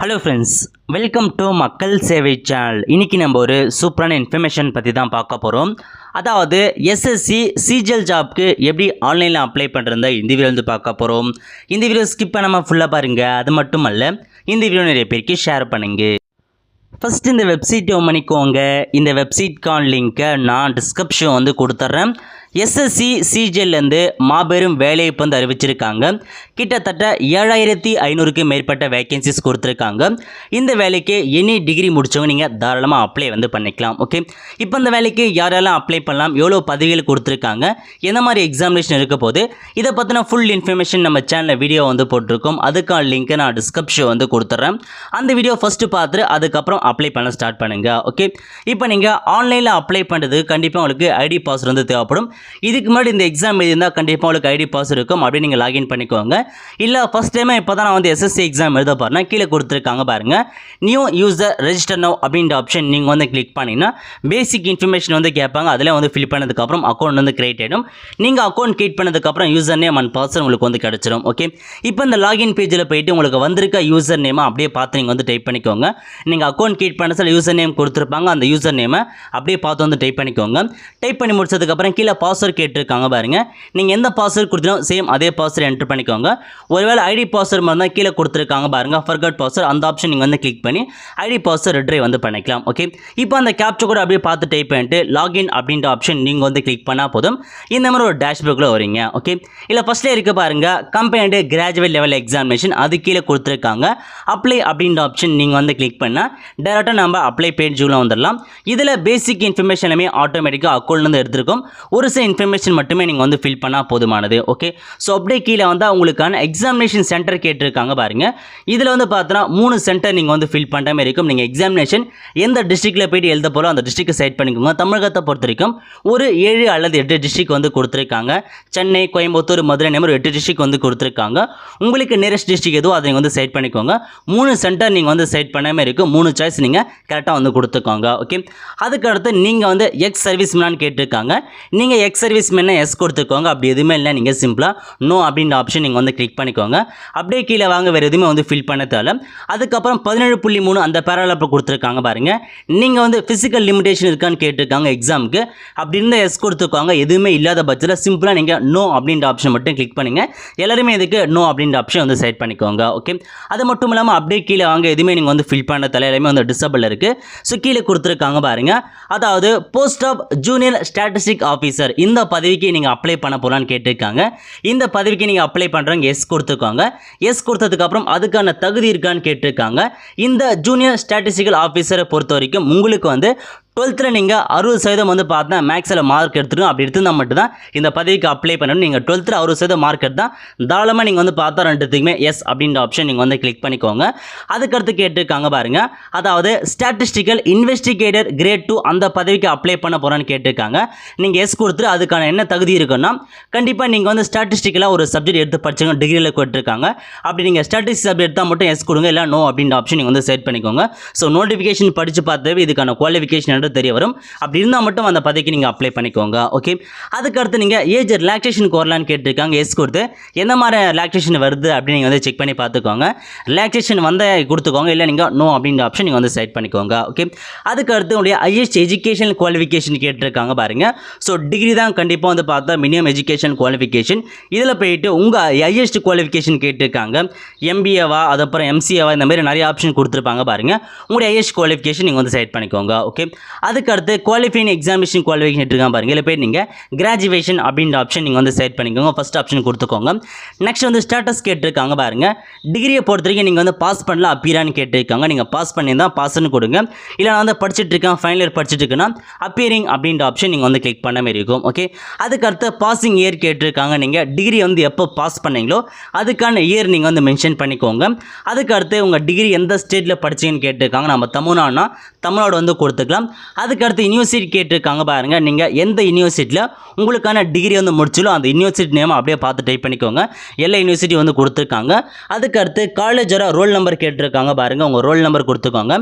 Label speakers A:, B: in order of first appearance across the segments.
A: Hello friends, welcome to மக்கள் சேவை channel. இன்றைக்கி நம்ம ஒரு சூப்பரான இன்ஃபர்மேஷன் பற்றி தான் பார்க்க போகிறோம். அதாவது எஸ்எஸ்சி சிஜிஎல் ஜாப்க்கு எப்படி ஆன்லைனில் அப்ளை பண்ணுறதா இந்த வீடியோ வந்து பார்க்க போகிறோம். இந்த வீடியோ ஸ்கிப் பண்ணாமல் ஃபுல்லாக பாருங்கள். அது மட்டும் அல்ல, இந்த வீடியோ நிறைய பேருக்கு ஷேர் பண்ணுங்கள். ஃபஸ்ட்டு இந்த வெப்சைட் ஓப்பன் பண்ணிக்கோங்க. இந்த வெப்சைட்கான லிங்க்கை நான் டிஸ்கிரிப்ஷன் வந்து கொடுத்துட்றேன். எஸ்எஸ்சி சிஜிஎல்லேருந்து மாபெரும் வேலைவாய்ப்பு வந்து அறிவிச்சிருக்காங்க. கிட்டத்தட்ட 7500க்கு மேற்பட்ட வேகன்சிஸ் கொடுத்துருக்காங்க. இந்த வேலைக்கு எனி டிகிரி முடித்தவங்க நீங்கள் தாராளமாக அப்ளை வந்து பண்ணிக்கலாம். ஓகே, இப்போ இந்த வேலைக்கு யாரெல்லாம் அப்ளை பண்ணலாம், எவ்வளோ பதவிகள் கொடுத்துருக்காங்க, எந்த மாதிரி எக்ஸாமினேஷன் இருக்க போது, இதை பற்றின ஃபுல் இன்ஃபர்மேஷன் நம்ம சேனலில் வீடியோ வந்து போட்டிருக்கோம். அதுக்கான லிங்க்கை நான் டிஸ்கிரிப்ஷன் வந்து கொடுத்துட்றேன். அந்த வீடியோ ஃபஸ்ட்டு பார்த்துட்டு அதுக்கப்புறம் அப்ளை பண்ண ஸ்டார்ட் பண்ணுங்கள். ஓகே, இப்போ நீங்கள் ஆன்லைனில் அப்ளை பண்ணுறது கண்டிப்பாக உங்களுக்கு ஐடி பாஸ் வந்து தேவைப்படும். இதுக்கு முன்னாடி இந்த எக்ஸாம் எழுதியிருந்தால் கண்டிப்பாக உங்களுக்கு ஐடி பாஸ் இருக்கும். அப்படியே நீங்கள் லாகின் பண்ணிக்கோங்க. இல்லை ஃபஸ்ட் டைமே இப்போ தான் நான் வந்து எஸ்எஸ்சி எக்ஸாம் எழுத போகிறேன்னா கீழே கொடுத்துருக்காங்க பாருங்கள், நியூ யூசர் ரெஜிஸ்டர் நவ் அப்படின்ற ஆப்ஷன் நீங்கள் வந்து கிளிக் பண்ணிங்கன்னா பேசிக் இன்ஃபர்மேஷன் வந்து கேட்பாங்க. அதில் வந்து ஃபில் பண்ணதுக்கப்புறம் அக்கௌண்ட் வந்து கிரியேட் ஆகிடும். நீங்கள் அக்கௌண்ட் கிரியேட் பண்ணதுக்கப்புறம் யூசர் நேம் அண்ட் பாஸ்வேர்ட் உங்களுக்கு வந்து கிடச்சிடும். ஓகே, இப்போ இந்த லாகின் பேஜில் போயிட்டு உங்களுக்கு வந்திருக்க யூசர் நேமை அப்படியே பார்த்து நீங்கள் வந்து டைப் பண்ணிக்கோங்க. நீங்கள் அக்கௌண்ட் கிரியேட் பண்ண சில யூசர் நேம் கொடுத்துருப்பாங்க. அந்த யூசர் நேமை அப்படியே பார்த்து வந்து டைப் பண்ணிக்கோங்க. டைப் பண்ணி முடிச்சதுக்கப்புறம் கீழே பாஸ்வேர்ட் கேட்டிருக்காங்க பாருங்க. நீங்கள் எந்த பாஸ்வேர்ட் கொடுத்தாலும் சேம் அதே பாஸ்வேர்ட் என்டர் பண்ணிக்கோங்க. ஒருவேளை ஐடி பாஸ்வேர்ட் மாதிரி தான் கீழே கொடுத்துருக்காங்க பாருங்க, ஃபர்காட் பாஸ்வேர்ட், அந்த ஆப்ஷன் நீங்கள் வந்து கிளிக் பண்ணி ஐடி பாஸ்வேர்ட் ரிட்ரைவ் வந்து பண்ணிக்கலாம். ஓகே, இப்போ அந்த கேப்சர் கூட அப்படியே பார்த்து டைப் பண்ணிட்டு லாகின் அப்படின்ற ஆப்ஷன் நீங்கள் வந்து கிளிக் பண்ணால் போதும். இந்த மாதிரி ஒரு டேஷ்போர்டில் வரீங்க. ஓகே, இல்லை ஃபஸ்ட்டில் இருக்க பாருங்க, கம்பைன்டு கிராஜுவேட் லெவல் எக்ஸாமினேஷன், அது கீழே கொடுத்துருக்காங்க. அப்ளை அப்படின்ற ஆப்ஷன் நீங்கள் வந்து கிளிக் பண்ணால் டேரெக்டாக நம்ம அப்ளை பேஜுக்குள்ள வந்துடலாம். இதில் பேசிக் இன்ஃபர்மேஷன் எல்லாமே ஆட்டோமேட்டிக்காக அக்கௌண்ட்லேருந்து எடுத்துருக்கோம். ஒரு சில இன்ஃபர்மேஷன் மட்டுமே நீங்கள் வந்து ஃபில் பண்ணால் போதுமானது. ஓகே, ஸோ அப்படியே கீழே வந்தால் உங்களுக்கான எக்ஸாமினேஷன் சென்டர் கேட்டிருக்காங்க பாருங்க. இதில் வந்து பார்த்தோன்னா 3 சென்டர் நீங்கள் வந்து ஃபில் பண்ணுற மாதிரி இருக்கும். நீங்கள் எக்ஸாமினேஷன் எந்த டிஸ்ட்ரிக்டில் போய்ட்டு எழுத போகிறோம் அந்த டிஸ்ட்ரிக்ட் செலக்ட் பண்ணிக்கோங்க. தமிழகத்தை பொறுத்த வரைக்கும் ஒரு 7 அல்லது 8 டிஸ்ட்ரிக்ட் வந்து கொடுத்துருக்காங்க. சென்னை, கோயம்புத்தூர், மதுரை, நம்பர் 8 டிஸ்ட்ரிக்ட் வந்து கொடுத்துருக்காங்க. உங்களுக்கு நியரஸ்ட் டிஸ்ட்ரிக்ட் எதுவும் அதை நீங்கள் வந்து செலக்ட் பண்ணிக்கோங்க. 3 சென்டர் நீங்கள் வந்து செலக்ட் பண்ண மாதிரி இருக்கும். 3 சாய்ஸ் நீங்கள் கரெக்டாக வந்து கொடுத்துக்கோங்க. ஓகே, அதுக்கடுத்து நீங்கள் வந்து எக்ஸ் சர்வீஸ் மேனான்னு கேட்டிருக்காங்க. நீங்கள் எக்ஸ் சர்வீஸ் மேனா எஸ் கொடுத்துக்கோங்க. அப்படி எதுவுமே இல்லை, நீங்கள் சிம்பிளாக நோ அப்படின்ற ஆப்ஷன் நீங்கள் வந்து கிளிக் பண்ணிக்கோங்க. அப்படியே கீழே வாங்க, வேறு எதுவுமே வந்து ஃபில் பண்ண தேவை. அதுக்கப்புறம் 17.3 அந்த பேராகிராஃப் கொடுத்துருக்காங்க பாருங்க. நீங்கள் வந்து ஃபிசிக்கல் லிமிடேஷன் இருக்கான்னு கேட்டிருக்காங்க எக்ஸாமுக்கு. அப்படி இருந்தால் எஸ் கொடுத்துக்கோங்க. எதுவுமே இல்லாத பட்சத்தில் சிம்பிளாக நீங்கள் நோ அப்படின்ற ஆப்ஷன் மட்டும் கிளிக் பண்ணுங்க. எல்லாருமே இதுக்கு நோ அப்படின்ற ஆப்ஷன் வந்து செட் பண்ணிக்கோங்க. ஓகே, அது மட்டும் இல்லாமல் அப்படியே கீழே வாங்க, எதுவுமே நீங்கள் வந்து ஃபில் பண்ண தேவை. எல்லாமே வந்து டிசபிள் இருக்குது. ஸோ கீழே கொடுத்துருக்காங்க பாருங்க, அதாவது post of junior statistic officer, இந்த பதவிக்கு நீங்கள் அப்ளை பண்ண போகலான்னு கேட்டிருக்காங்க. இந்த பதவிக்கு நீங்கள் அப்ளை பண்ணுறவங்க எஸ் கொடுத்துக்கோங்க. எஸ் கொடுத்ததுக்கப்புறம் அதுக்கான தகுதி இருக்கான்னு கேட்டிருக்காங்க. இந்த ஜூனியர் ஸ்டாட்டிஸ்டிக்கல் ஆஃபீஸரை பொறுத்த வரைக்கும் உங்களுக்கு வந்து 12th நீங்கள் 60% வந்து பார்த்தா மேக்ஸில் மார்க் எடுத்துடும். அப்படி எடுத்துருந்தால் மட்டும்தான் இந்த பதவிக்கு அப்ளை பண்ணணும். நீங்கள் 12th 60% மார்க் எடுத்தால் தாராளமாக நீங்கள் வந்து பார்த்தா ரெண்டுத்துக்குமே எஸ் அப்படின்ற ஆப்ஷன் நீங்கள் வந்து கிளிக் பண்ணிக்கோங்க. அதுக்கடுத்து கேட்டிருக்காங்க பாருங்கள், அதாவது ஸ்டாட்டிஸ்டிக்கல் இன்வெஸ்டிகேட்டர் கிரேட் 2 அந்த பதவிக்கு அப்ளை பண்ண போகிறான்னு கேட்டிருக்காங்க. நீங்கள் எஸ் கொடுத்துட்டு அதுக்கான என்ன தகுதி இருக்குன்னா கண்டிப்பாக நீங்கள் வந்து ஸ்டாட்டிஸ்டிக்கலாக ஒரு சப்ஜெக்ட் எடுத்து படிச்சுங்க, டிகிரியில் கொடுத்துருக்காங்க. அப்படி நீங்கள் ஸ்டாட்டிஸ்டிக் சப்ஜெக்ட் எடுத்தால் மட்டும் எஸ் கொடுங்க, இல்லை நோ அப்படின்ற ஆப்ஷன் நீங்கள் வந்து செட் பண்ணிக்கோங்க. ஸோ நோட்டிஃபிகேஷன் படித்து பார்த்து இதுக்கான குவாலிஃபிகேஷன் தெரிய வரும். அப்படி இருந்தால் மட்டும் அந்த பதவிக்கு நீங்கள் அப்ளை பண்ணிக்கோங்க. ஓகே, அதுக்கடுத்து நீங்கள் ஏஜ் ரிலாக்ஸேஷன் கோரலான்னு கேட்டிருக்காங்க. எஸ் கொடுத்து எந்த மாதிரி ரிலாக்ஸேஷன் வருது அப்படின்னு நீங்கள் வந்து செக் பண்ணி பார்த்துக்கோங்க. ரிலாக்ஸேஷன் வந்து கொடுத்துக்கோங்க, இல்லை நீங்கள் நோ அப்படின்ற ஆப்ஷன் நீங்கள் வந்து செட் பண்ணிக்கோங்க. ஓகே, அதுக்கடுத்து உங்களுடைய ஹையஸ்ட் எஜுகேஷன் குவாலிஃபிகேஷன் கேட்டிருக்காங்க பாருங்க. ஸோ டிகிரி தான் கண்டிப்பாக வந்து பார்த்தா மினிமம் எஜுகேஷன் குவாலிஃபிகேஷன். இதில் போயிட்டு உங்கள் ஹையஸ்ட் குவாலிஃபிகேஷன் கேட்டிருக்காங்க. எம்பிஏவா, அதுக்கப்புறம் எம்சிஏவா, இந்த மாதிரி நிறைய ஆப்ஷன் கொடுத்துருப்பாங்க பாருங்க. உங்களுடைய ஹையஸ்ட் குவாலிஃபிகேஷன் நீங்கள் வந்து செட் பண்ணிக்கோங்க. ஓகே, அதுக்கடுத்து குவாலிஃபைங் எக்ஸாமினேஷன் குவாலிஃபிகேஷன் எடுத்துருக்காங்க பாருங்க. இல்லை போய் நீங்கள் கிராஜுவேஷன் அப்படின்ற ஆப்ஷன் நீங்கள் வந்து செட் பண்ணிக்கோங்க. ஃபஸ்ட் ஆப்ஷன் கொடுத்துக்கோங்க. நெக்ஸ்ட் வந்து ஸ்டேட்டஸ் கேட்டிருக்காங்க பாருங்க. டிகிரியை பொறுத்த வரைக்கும் நீங்கள் வந்து பாஸ் பண்ணலாம் அப்பியரான்னு கேட்டிருக்காங்க. நீங்கள் பாஸ் பண்ணியிருந்தால் பாஸ்ன்னு கொடுங்க. இல்லை நான் வந்து படிச்சுட்டு இருக்கேன், ஃபைனல் இயர் படிச்சுட்டு இருக்கேன்னா அப்பியரிங் அப்படின்ற ஆப்ஷன் நீங்கள் வந்து கிளிக் பண்ண மாதிரி இருக்கும். ஓகே, அதுக்கடுத்து பாசிங் இயர் கேட்டிருக்காங்க. நீங்கள் டிகிரி வந்து எப்போ பாஸ் பண்ணீங்களோ அதுக்கான இயர் நீங்கள் வந்து மென்ஷன் பண்ணிக்கோங்க. அதுக்கடுத்து உங்கள் டிகிரி எந்த ஸ்டேட்டில் படிச்சிங்கன்னு கேட்டிருக்காங்க. நம்ம தமிழ்நாடுனா தமிழ்நாடு வந்து கொடுத்துக்கலாம். அதுக்கடுத்து யூனிவர்சிட்டி கேட்டிருக்காங்க பாருங்கள். நீங்கள் எந்த யூனிவர்சிட்டியில் உங்களுக்கான டிகிரி வந்து முடிச்சலோ அந்த யூனிவர்சிட்டி நேம் அப்படியே பார்த்து டைப் பண்ணிக்கோங்க. எல்லா யூனிவர்சிட்டி வந்து கொடுத்துருக்காங்க. அதுக்கடுத்து காலேஜோட ரோல் நம்பர் கேட்டிருக்காங்க பாருங்கள். உங்கள் ரோல் நம்பர் கொடுத்துக்கோங்க.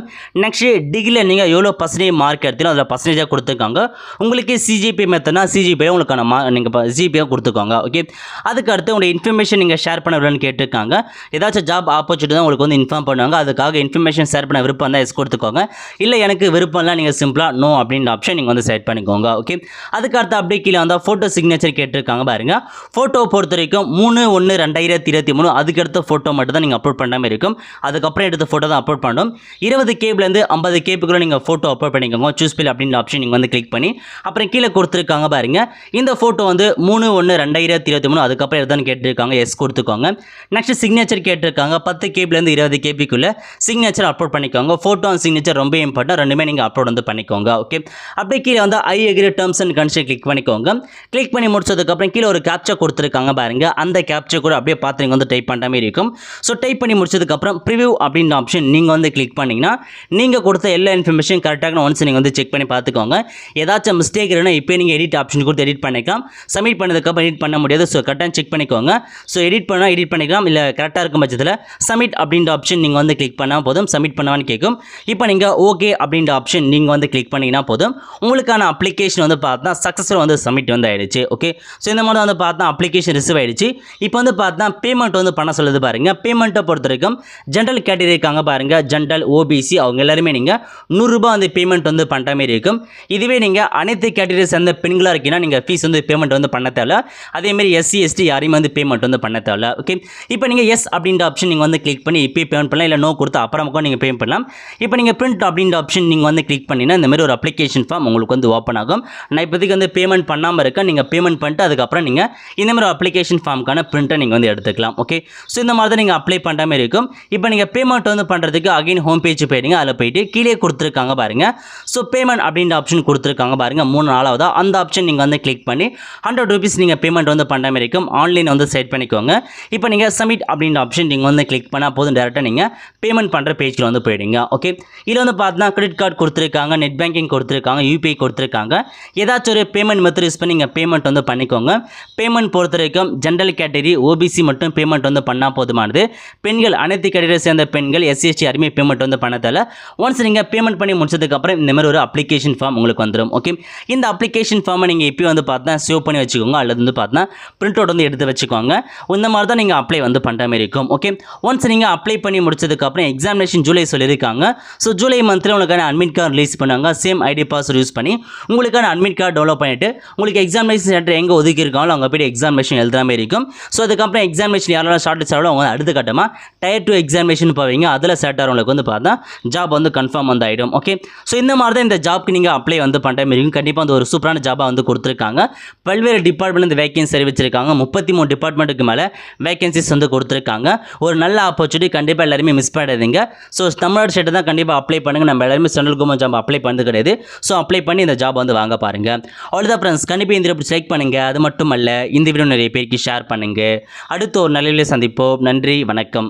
A: நெக்ஸ்ட்டு டிகிரியில் நீங்கள் எவ்வளோ பர்சன்டேஜ் மார்க் எடுத்தீங்களோ அதில் பர்சன்டேஜாக கொடுத்துருக்காங்க. உங்களுக்கு சிஜிபி மெத்தட்னா சிஜிபியை உங்களுக்கான நீங்கள் ஜிபியாக கொடுத்துக்கோங்க. ஓகே, அதுக்கடுத்து உங்களுடைய இன்ஃபர்மேஷன் நீங்கள் ஷேர் பண்ண விடணும்னு கேட்டிருக்காங்க. ஏதாச்சும் ஜாப் ஆப்பர்ச்சுனிட்டி தான் உங்களுக்கு வந்து இன்ஃபார்ம் பண்ணுவாங்க. அதுக்காக இன்ஃபர்மேஷன் ஷேர் பண்ண விருப்பம் தான் எஸ் கொடுத்துக்கோங்க. இல்லை எனக்கு விருப்பம்லாம் நீங்கள் சிம்பிளாக நோ அப்படின்ற ஆப்ஷன் நீங்கள் வந்து செட் பண்ணிக்கோங்க. ஓகே, அதுக்கடுத்து அப்படியே கீழே வந்தால் ஃபோட்டோ சிக்னேச்சர் கேட்டிருக்காங்க பாருங்கள். ஃபோட்டோ பொறுத்த வரைக்கும் 3/1/2023 அதுக்கடுத்த ஃபோட்டோ மட்டும் தான் நீங்கள் அப்லோட் பண்ண மாதிரி இருக்கும். அதுக்கப்புறம் எடுத்த ஃபோட்டோ தான் அப்லோட் பண்ணணும். 20 கேப்லேருந்து 50 கேப்புக்குள்ள நீங்கள் ஃபோட்டோ அப்லோட் பண்ணிக்கோங்க. சூஸ் பில் அப்படின்ற ஆப்ஷன் நீங்கள் வந்து கிளிக் பண்ணி அப்புறம் கீழே கொடுத்துருக்காங்க பாருங்க. இந்த ஃபோட்டோ வந்து 3/1/2023 அதுக்கப்புறம் எடுத்தான்னு கேட்டிருக்காங்க. எஸ் கொடுத்துக்கோங்க. நெக்ஸ்ட் சிக்னேச்சர் கேட்டிருக்காங்க. 10 கேப்லேருந்து 20 கேபிக்குள்ள சிக்னேச்சர் அப்லோட் பண்ணிக்கோங்க. ஃபோட்டோ அண்ட் சிக்னேச்சர் ரொம்ப இம்பார்ட்டன்ட். ரெண்டுமே நீங்கள் அப்லோட் வந்து பண்ணிக்கோங்க. ஓகே, அப்படியே கீழே வந்து I agree terms and condition click பண்ணிக்கோங்க. கிளிக் பண்ணி முடிச்சதுக்கப்புறம் கீழே ஒரு கேப்ச்சா கொடுத்துருக்காங்க பாருங்க. அந்த கேப்ச்சா கூட அப்படியே பார்த்து நீங்கள் வந்து டைப் பண்ணுற மாதிரி இருக்கும். ஸோ டைப் பண்ணி முடிச்சதுக்கப்புறம் ப்ரிவியூ அப்படின்ற ஆப்ஷன் நீங்கள் வந்து கிளிக் பண்ணிங்கன்னா நீங்கள் கொடுத்த எல்லா இன்ஃபர்மேஷன் கரெக்டாக ஒன்ஸ் நீங்கள் வந்து செக் பண்ணி பார்த்துக்கோங்க. ஏதாச்சும் மிஸ்டேக் இருக்குன்னா இப்போ நீங்கள் எடிட் ஆப்ஷன் கொடுத்து எடிட் பண்ணிக்கலாம். சப்மிட் பண்ணதுக்கப்புறம் எடிட் பண்ண முடியாது. ஸோ கரெக்டாக செக் பண்ணிக்கோங்க. ஸோ எடிட் பண்ணால் எடிட் பண்ணிக்கலாம். இல்லை கரெக்டாக இருக்கும் பட்சத்தில் சப்மிட் அப்படின்ற ஆப்ஷன் நீங்கள் வந்து கிளிக் பண்ணால் போதும். சப்மிட் பண்ணவான்னு கேட்கும். இப்போ நீங்கள் ஓகே அப்படின்ற ஆப்ஷன் நீங்கள் வந்து கிளிக் பண்ணிங்கன்னா போதும். உங்களுக்கான அப்ளிகேஷன் வந்து பார்த்தா சக்ஸஸ்ஃபுல் வந்து சப்மிட் வந்து ஆயிடுச்சு. ஓகே, ஸோ இந்த மாதிரி வந்து பார்த்தா அப்ளிகேஷன் ரிசீவ் ஆயிடுச்சு. இப்போ வந்து பார்த்தா பேமெண்ட் வந்து பண்ண சொல்லுது பாருங்க. பேமெண்ட்டை பொறுத்த வரைக்கும் ஜென்ரல் கேட்டகரி இருக்காங்க பாருங்க. ஜென்ரல், ஓபிசி அவங்க எல்லாருமே நீங்கள் 100 ரூபாய் வந்து பேமெண்ட் வந்து பண்ணுற மாதிரி இருக்கும். இதுவே நீங்கள் அனைத்து கேட்டகரி சேர்ந்த பெண்களாக இருக்கீங்கன்னா நீங்கள் ஃபீஸ் வந்து பேமெண்ட் வந்து பண்ண தேவை. அதேமாதிரி எஸ்சி எஸ்டி யாரையும் வந்து பேமெண்ட் வந்து பண்ண தேவை. ஓகே, இப்போ நீங்கள் எஸ் அப்படின்ற ஆப்ஷன் நீங்கள் வந்து கிளிக் பண்ணி இப்போ பேமெண்ட் பண்ணலாம். இல்லை நோ கொடுத்து அப்புறமா நீங்கள் பேமெண்ட் பண்ணலாம். இப்போ நீங்கள் பிரிண்ட் அப்படின்ற ஆப்ஷன் நீங்கள் வந்து கிளிக் பண்ணினா இந்த மாதிரி ஒரு அப்ளிகேஷன் ஃபார்ம் உங்களுக்கு வந்து ஓப்பன் ஆகும். நான் இப்போதைக்கு வந்து பேமெண்ட் பண்ணாமல் இருக்கேன். நீங்கள் பேமெண்ட் பண்ணிட்டு அதுக்கப்புறம் நீங்கள் இந்த மாதிரி அப்ளிகேஷன் ஃபார்முக்கான பிரிண்ட்டை நீங்கள் வந்து எடுத்துக்கலாம். ஓகே, ஸோ இந்த மாதிரி தான் நீங்கள் அப்ளை பண்ணுற மாதிரி இருக்கும். இப்போ நீங்கள் பேமெண்ட் வந்து பண்ணுறதுக்கு அகைன் ஹோம் பேஜ் போயிடுங்க. அதில் போயிட்டு கீழே கொடுத்துருக்காங்க பாருங்கள். ஸோ பேமெண்ட் அப்படின்ற ஆப்ஷன் கொடுத்துருக்காங்க பாருங்கள். 3/4 அந்த ஆப்ஷன் நீங்கள் வந்து கிளிக் பண்ணி 100 ரூபீஸ் நீங்கள் பேமெண்ட் வந்து பண்ணுற மாதிரி இருக்கும். ஆன்லைன் வந்து செட் பண்ணிக்கோங்க. இப்போ நீங்கள் சப்மிட் அப்படின்ற ஆப்ஷன் நீங்கள் வந்து கிளிக் பண்ணால் போதும். டேரெக்டாக நீங்கள் பேமெண்ட் பண்ணுற பேஜில் வந்து போயிடுங்க. ஓகே, இதில் வந்து பார்த்தீங்கன்னா கிரெடிட் கார்டு கொடுத்துருக்காங்க, நெட் பேங்கிங் கொடுத்துருக்காங்க, யூபிஐ கொடுத்துருக்காங்க. ஏதாச்சும் ஒரு பேமெண்ட் மெத்தட் யூஸ் பண்ணி நீங்கள் பேமெண்ட் வந்து பண்ணிக்கோங்க. பேமெண்ட் பொறுத்த வரைக்கும் ஜென்ரல் கேட்டகரி, ஓபிசி மட்டும் பேமெண்ட் வந்து பண்ணால் போதுமானது. பெண்கள் அனைத்து கேட்டகரியை சேர்ந்த பெண்கள், எஸ்சி எஸ்டி யாருமே பேமெண்ட் வந்து பண்ண தேவை. ஒன்ஸ் நீங்கள் பேமெண்ட் பண்ணி முடிச்சதுக்கப்புறம் இந்த மாதிரி ஒரு அப்ளிகேஷன் ஃபார்ம் உங்களுக்கு வந்துடும். ஓகே, இந்த அப்ளிகேஷன் ஃபார்மை நீங்கள் இப்போ வந்து பார்த்தா சேவ் பண்ணி வச்சுக்கோங்க. அல்லது வந்து பார்த்தா பிரிண்ட் அவுட் வந்து எடுத்து வச்சுக்கோங்க. இந்த மாதிரி தான் நீங்கள் அப்ளை வந்து பண்ணுற மாதிரி இருக்கும். ஓகே, ஒன்ஸ் நீங்கள் அப்ளை பண்ணி முடிச்சதுக்கப்புறம் எக்ஸாமினேஷன் ஜூலை சொல்லியிருக்காங்க. ஸோ ஜூலை மந்த்தில் உங்களுக்கான அட்மிட் கார்டு ரிலீஸ் பண்ணாங்க. சேம் ஐடி பாஸ்வேர்ட் யூஸ் பண்ணி உங்களுக்கான அட்மிட் கார்டு டெவலப் பண்ணிட்டு உங்களுக்கு எக்ஸாமினேஷன் சென்டர் எங்கே ஒதுக்கி இருக்காங்களோ அங்கே போய்ட்டு எக்ஸாமினேஷன் எழுதுற மாதிரி இருக்கும். ஸோ அதுக்கப்புறம் எக்ஸாமினேஷன் யாரெல்லாம் ஷார்ட் ஆகலாம் அவங்க அடுத்த கட்டமாக Tier 2 எக்ஸாமினேஷன் போவீங்க. அதில் செட் ஆகிறவங்களுக்கு வந்து பார்த்தா ஜாப் வந்து கன்ஃபார்ம் வந்து ஆகிடும். ஓகே, ஸோ இந்த மாதிரி தான் இந்த ஜாப்க்கு நீங்கள் அப்ளை வந்து பண்ணுற மாதிரி இருக்கும். கண்டிப்பாக வந்து ஒரு சூப்பரான ஜாபாக வந்து கொடுத்துருக்காங்க. பல்வேறு டிபார்ட்மெண்ட் இந்த வேகன்சி அறிவிச்சிருக்காங்க. 33 டிபார்ட்மெண்ட்டுக்கு மேலே வேகன்சிஸ் வந்து கொடுத்துருக்காங்க. ஒரு நல்ல ஆப்பர்ச்சுனிட்டி. கண்டிப்பாக எல்லாருமே மிஸ் பண்ணாதீங்க. ஸோ தமிழ்நாடு ஸ்டேட்டை தான் கண்டிப்பாக அப்ளை பண்ணுங்கள். நம்ம எல்லாருமே சென்ட்ரல் கவர்மெண்ட் ஜாப் அப்ளை பண்ணது கிடையாது. ஸோ அப்ளை பண்ணி இந்த ஜாப் வந்து வாங்க பாருங்கள். அவ்வளோதான் ஃப்ரெண்ட்ஸ். கண்டிப்பாக இந்த வீடியோ லைக் பண்ணுங்கள். அது மட்டும் அல்ல இந்த வீடியோ நிறைய பேருக்கு ஷேர் பண்ணுங்கள். அடுத்து ஒரு நல்ல வீடியோவில் சந்திப்போம். நன்றி, வணக்கம்.